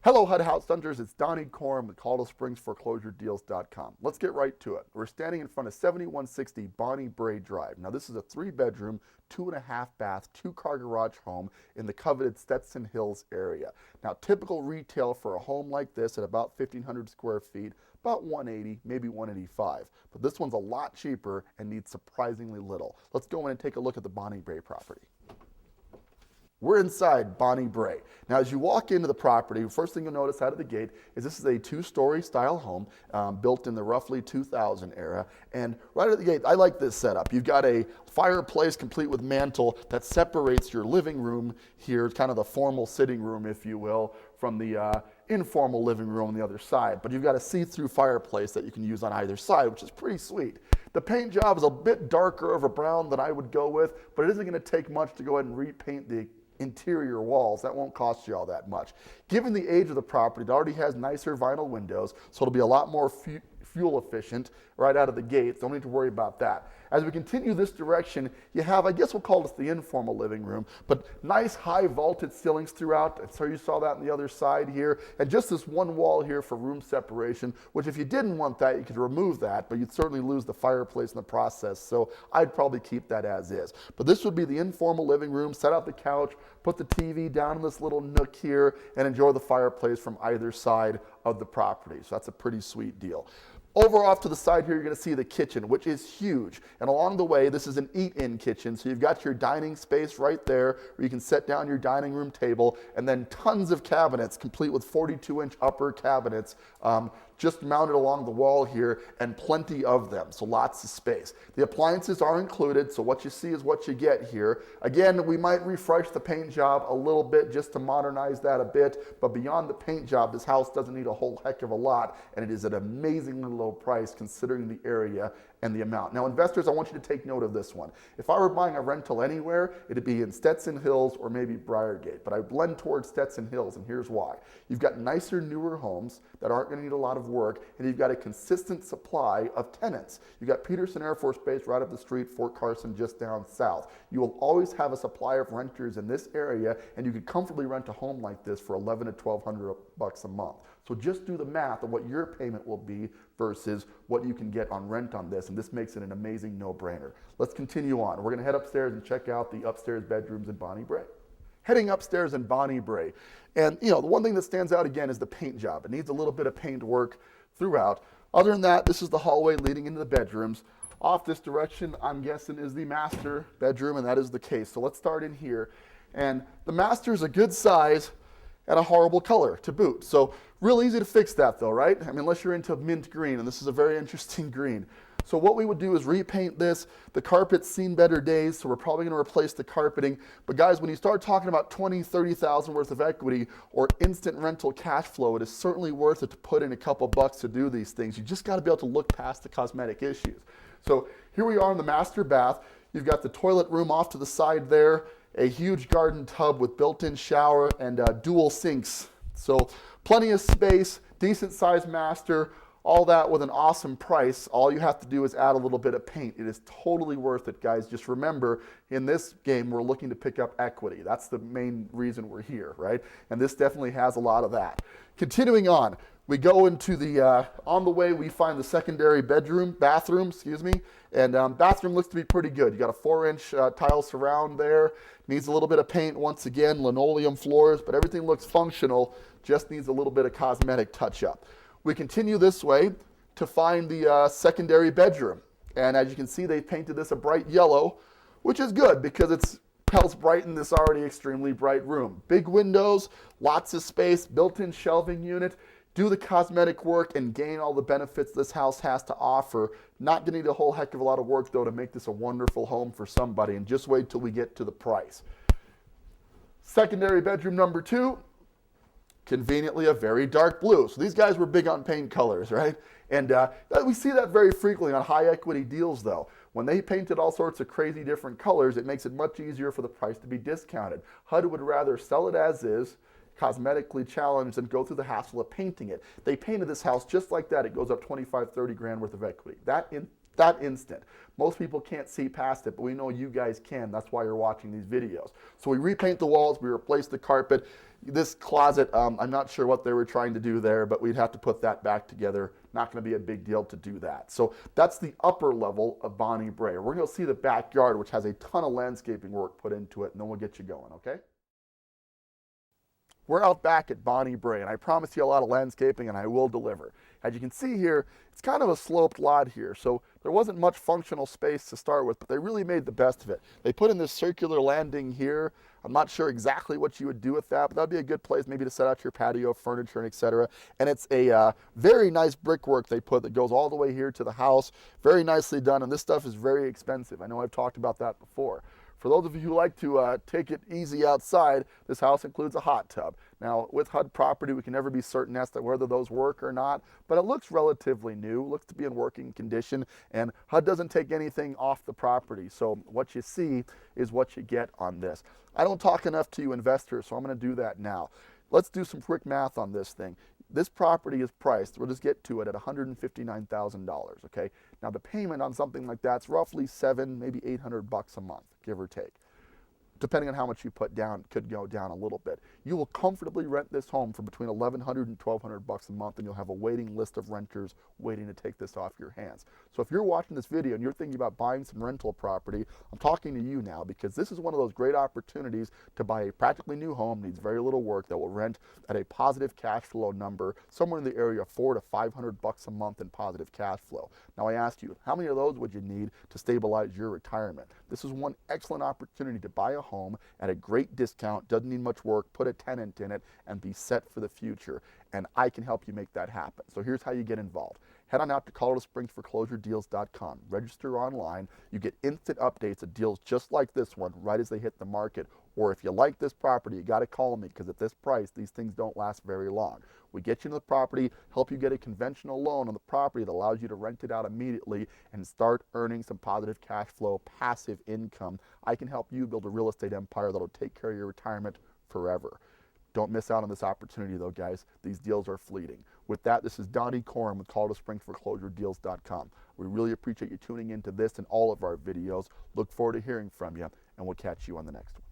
Hello, HUD House Hunters. It's Donnie Corm with Colorado Springs ForeclosureDeals.com. Let's get right to it. We're standing in front of 7160 Brae Drive. Now, this is a 3-bedroom, 2.5-bath, 2-car garage home in the coveted Stetson Hills area. Now, typical retail for a home like this at about 1,500 square feet, about 180, maybe 185. But this one's a lot cheaper and needs surprisingly little. Let's go in and take a look at the Brae property. We're inside Brae. Now, as you walk into the property, first thing you'll notice out of the gate is this is a 2-story style home built in the roughly 2000 era. And right at the gate, I like this setup. You've got a fireplace complete with mantle that separates your living room here, kind of the formal sitting room, if you will, from the informal living room on the other side. But you've got a see-through fireplace that you can use on either side, which is pretty sweet. The paint job is a bit darker of a brown than I would go with, but it isn't going to take much to go ahead and repaint the interior walls. That won't cost you all that much. Given the age of the property, it already has nicer vinyl windows, so it'll be a lot more fuel efficient right out of the gate. Don't need to worry about that. As we continue this direction, you have, I guess we'll call this the informal living room, but nice high vaulted ceilings throughout. So you saw that on the other side here. And just this one wall here for room separation, which if you didn't want that, you could remove that, but you'd certainly lose the fireplace in the process. So I'd probably keep that as is. But this would be the informal living room. Set out the couch, put the TV down in this little nook here, and enjoy the fireplace from either side of the property. So that's a pretty sweet deal. Over off to the side here, you're going to see the kitchen, which is huge. And along the way, this is an eat-in kitchen. So you've got your dining space right there where you can set down your dining room table, and then tons of cabinets, complete with 42-inch upper cabinets, just mounted along the wall here, and plenty of them, so lots of space. The appliances are included, so what you see is what you get here. Again, we might refresh the paint job a little bit just to modernize that a bit, but beyond the paint job, this house doesn't need a whole heck of a lot, and it is at an amazingly low price considering the area and the amount. Now, investors, I want you to take note of this one. If I were buying a rental anywhere, it'd be in Stetson Hills or maybe Briargate, but I blend towards Stetson Hills, and here's why. You've got nicer, newer homes that aren't going to need a lot of work, and you've got a consistent supply of tenants. You've got Peterson Air Force Base right up the street, Fort Carson just down south. You will always have a supply of renters in this area, and you could comfortably rent a home like this for $1,100 to $1,200 a month. So just do the math of what your payment will be versus what you can get on rent on this, and this makes it an amazing no-brainer. Let's continue on. We're going to head upstairs and check out the upstairs bedrooms in Brae. Heading upstairs in Brae, and the one thing that stands out again is the paint job. It needs a little bit of paint work throughout. Other than that, this is the hallway leading into the bedrooms. Off this direction, I'm guessing, is the master bedroom, and that is the case. So let's start in here. And the master is a good size and a horrible color to boot. So real easy to fix that though, right? I mean, unless you're into mint green, and this is a very interesting green. So what we would do is repaint this. The carpet's seen better days, so we're probably going to replace the carpeting. But guys, when you start talking about $20,000, $30,000 worth of equity or instant rental cash flow, it is certainly worth it to put in a couple bucks to do these things. You just got to be able to look past the cosmetic issues. So here we are in the master bath. You've got the toilet room off to the side there, a huge garden tub with built-in shower and dual sinks. So plenty of space, decent sized master, all that with an awesome price. All you have to do is add a little bit of paint. It is totally worth it, guys. Just remember, in this game, we're looking to pick up equity. That's the main reason we're here, right? And this definitely has a lot of that. Continuing on, we go into the, on the way, we find the secondary bathroom, and bathroom looks to be pretty good. You got a 4-inch tile surround there. Needs a little bit of paint, once again, linoleum floors, but everything looks functional, just needs a little bit of cosmetic touch-up. We continue this way to find the secondary bedroom. And as you can see, they painted this a bright yellow, which is good because it helps brighten this already extremely bright room. Big windows, lots of space, built-in shelving unit. Do the cosmetic work and gain all the benefits this house has to offer. Not going to need a whole heck of a lot of work, though, to make this a wonderful home for somebody. And just wait till we get to the price. Secondary bedroom number 2. Conveniently a very dark blue. So these guys were big on paint colors, right? And we see that very frequently on high equity deals though. When they painted all sorts of crazy different colors, it makes it much easier for the price to be discounted. HUD would rather sell it as is, cosmetically challenged, than go through the hassle of painting it. They painted this house just like that. It goes up 25, 30 grand worth of equity. That that instant. Most people can't see past it, but we know you guys can. That's why you're watching these videos. So we repaint the walls, we replace the carpet. This closet, I'm not sure what they were trying to do there, but we'd have to put that back together. Not going to be a big deal to do that. So that's the upper level of Bonnie Brae. We're going to see the backyard, which has a ton of landscaping work put into it, and then we'll get you going, okay? We're out back at Bonnie Brae, and I promise you a lot of landscaping, and I will deliver. As you can see here, it's kind of a sloped lot here, so there wasn't much functional space to start with, but they really made the best of it. They put in this circular landing here. I'm not sure exactly what you would do with that, but that'd be a good place maybe to set out your patio furniture and etc. And it's a very nice brickwork they put that goes all the way here to the house. Very nicely done, and this stuff is very expensive. I know I've talked about that before. For those of you who like to take it easy outside, this house includes a hot tub. Now, with HUD property, we can never be certain as to whether those work or not, but it looks relatively new, looks to be in working condition, and HUD doesn't take anything off the property. So what you see is what you get on this. I don't talk enough to you investors, so I'm going to do that now. Let's do some quick math on this thing. This property is priced, we'll just get to it, at $159,000, okay? Now the payment on something like that's roughly $700, maybe $800 a month, give or take. Depending on how much you put down, could go down a little bit. You will comfortably rent this home for between $1,100 and $1,200 a month, and you'll have a waiting list of renters waiting to take this off your hands. So if you're watching this video and you're thinking about buying some rental property, I'm talking to you now, because this is one of those great opportunities to buy a practically new home, needs very little work, that will rent at a positive cash flow number, somewhere in the area of $400 to $500 a month in positive cash flow. Now I asked you, how many of those would you need to stabilize your retirement? This is one excellent opportunity to buy a home at a great discount, doesn't need much work, put a tenant in it, and be set for the future. And I can help you make that happen. So here's how you get involved. Head on out to ColoradoSpringsForeclosureDeals.com. Register online. You get instant updates of deals just like this one right as they hit the market. Or if you like this property, you got to call me, because at this price, these things don't last very long. We get you into the property, help you get a conventional loan on the property that allows you to rent it out immediately and start earning some positive cash flow, passive income. I can help you build a real estate empire that'll take care of your retirement forever. Don't miss out on this opportunity though, guys. These deals are fleeting. With that, this is Donnie Corum with ColoradoSpringsForeclosureDeals.com. We really appreciate you tuning into this and all of our videos. Look forward to hearing from you, and we'll catch you on the next one.